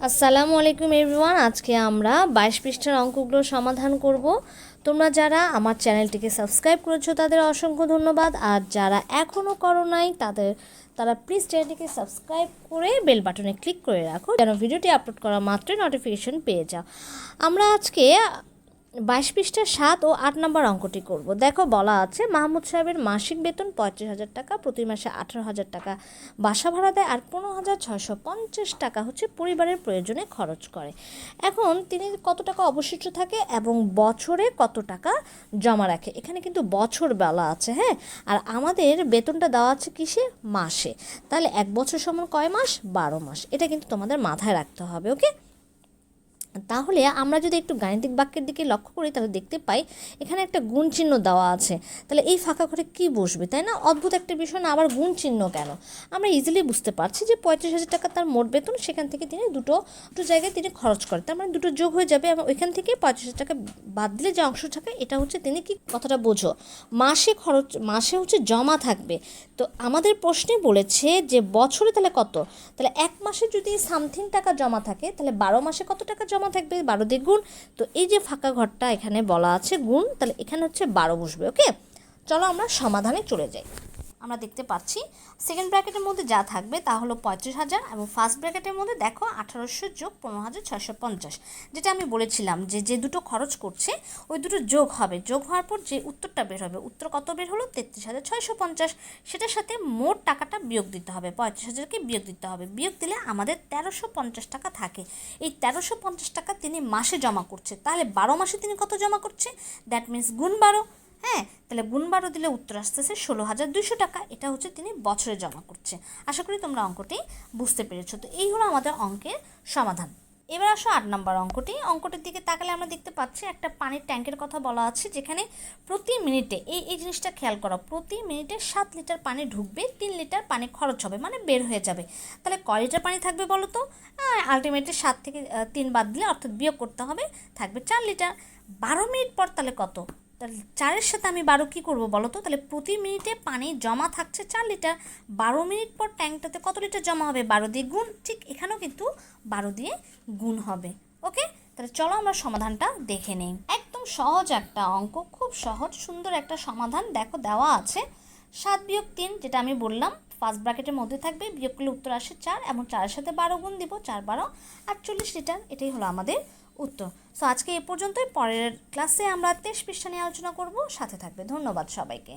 আসসালামু আলাইকুম এভরিওয়ান। আজকে আমরা 22 পৃষ্ঠার অঙ্কগুলো সমাধান করব। তোমরা যারা আমার চ্যানেলটিকে সাবস্ক্রাইব করেছো তাদের অসংখ্য ধন্যবাদ, আর যারা এখনও করো নাই তারা প্লিজ চ্যানেলটিকে সাবস্ক্রাইব করে বেল বাটনে ক্লিক করে রাখো, যেন ভিডিওটি আপলোড করা মাত্রই নোটিফিকেশন পেয়ে যাও। আমরা আজকে 22 পৃষ্ঠার 7 ও 8 নম্বর অঙ্কটি করব। দেখো, বলা আছে মাহমুদ সাহেবের মাসিক বেতন 35,000 টাকা, প্রতি মাসে 18,000 টাকা বাসা ভাড়া দেয়, আর 15,650 টাকা হচ্ছে পরিবারের প্রয়োজনে খরচ করে। এখন তিনি কত টাকা অবশিষ্ট থাকে এবং বছরে কত টাকা জমা রাখে। এখানে কিন্তু বছর বলা আছে, হ্যাঁ, আর আমাদের বেতনটা দেওয়া আছে কিসে? মাসে। তাহলে এক বছর সমান কয় মাস? 12 মাস। এটা কিন্তু তোমাদের মাথায় রাখতে হবে, ওকে? তাহলে আমরা যদি একটু গাণিতিক বাক্যের দিকে লক্ষ্য করি তাহলে দেখতে পাই এখানে একটা গুণ চিহ্ন দেওয়া আছে। তাহলে এই ফাঁকা ঘরে কী বসবে, তাই না? অদ্ভুত একটা বিষয় না, আবার গুণ চিহ্ন কেন? আমরা ইজিলি বুঝতে পারছি যে 35,000 টাকা তার মোট বেতন, সেখান থেকে তিনি দুটো জায়গায় তিনি খরচ করেন, তার মানে দুটো যোগ হয়ে যাবে এবং ওইখান থেকে 35,000 টাকা বাদ দিলে যে অংশ থাকে এটা হচ্ছে তিনি কি, কথাটা বোঝো, মাসে হচ্ছে জমা থাকবে। তো আমাদের প্রশ্নে বলেছে যে বছরে তাহলে কত? তাহলে এক মাসে যদি সামথিং টাকা জমা থাকে তাহলে 12 মাসে কত টাকা জমা থাকবে? 12 দিয়ে গুণ। তো এই যে ফাঁকা ঘরটা এখানে বলা আছে গুণ, তাহলে এখানে হচ্ছে 12 বসবে, ওকে? চলো আমরা সমাধানে চলে যাই। আমরা দেখতে পাচ্ছি সেকেন্ড ব্র্যাকেটের মধ্যে যা থাকবে তা হলো 35,000 এবং ফার্স্ট ব্র্যাকেটের মধ্যে দেখো 1800 যোগ 15,650, যেটা আমি বলেছিলাম যে দুটো খরচ করছে ওই দুটো যোগ হবে, যোগ হওয়ার পর যে উত্তরটা বের হবে, উত্তর কত বের হলো? 33,650। সেটার সাথে মোট টাকাটা বিয়োগ দিতে হবে, 35,000কে বিয়োগ দিতে হবে। বিয়োগ দিলে আমাদের 1350 টাকা থাকে। এই 1350 টাকা তিনি মাসে জমা করছে, তাহলে 12 মাসে তিনি কত জমা করছে? দ্যাট মিনস গুণ 12। হ্যাঁ, তাহলে গুণ 12 দিলে উত্তর আসতেছে 16,200 টাকা। এটা হচ্ছে তিনি বছরে জমা করছে। আশা করি তোমরা অঙ্কটি বুঝতে পেরেছো। তো এই হলো আমাদের অঙ্কের সমাধান। এবার আসো 8 নম্বর অঙ্কটির দিকে তাকালে আমরা দেখতে পাচ্ছি একটা পানির ট্যাঙ্কের কথা বলা আছে, যেখানে প্রতি মিনিটে এই জিনিসটা খেয়াল করো, প্রতি মিনিটে 7 লিটার পানি ঢুকবে, 3 লিটার পানি খরচ হবে, মানে বের হয়ে যাবে। তাহলে কয় লিটার পানি থাকবে বলো তো? আলটিমেটলি 7 থেকে 3 বাদ দিলে অর্থাৎ বিয়োগ করতে হবে, থাকবে 4 লিটার। 12 মিনিট পর তাহলে কত? তাহলে 4-এর সাথে আমি 12 কী করবো বলো তো? তাহলে প্রতি মিনিটে পানি জমা থাকছে 4 লিটার। 12 মিনিট পর ট্যাঙ্কটাতে কত লিটার জমা হবে? 12 দিয়ে গুণ। ঠিক এখানেও কিন্তু 12 দিয়ে গুণ হবে, ওকে? তাহলে চলো আমরা সমাধানটা দেখে নিই। একদম সহজ একটা অঙ্ক, খুব সহজ সুন্দর একটা সমাধান। দেখো, দেওয়া আছে 7 বিয়োগ 3, যেটা আমি বললাম ফার্স্ট ব্র্যাকেটের মধ্যে থাকবে, বিয়োগ করলে উত্তর আসে 4 এবং 4-এর সাথে 12 গুণ দিব, 4-12 48 লিটার। এটাই হলো আমাদের উত্তর। সো আজকে এ পর্যন্তই। পরের ক্লাসে আমরা 23 পৃষ্ঠা নিয়ে আলোচনা করব। সাথে থাকবে। ধন্যবাদ সবাইকে।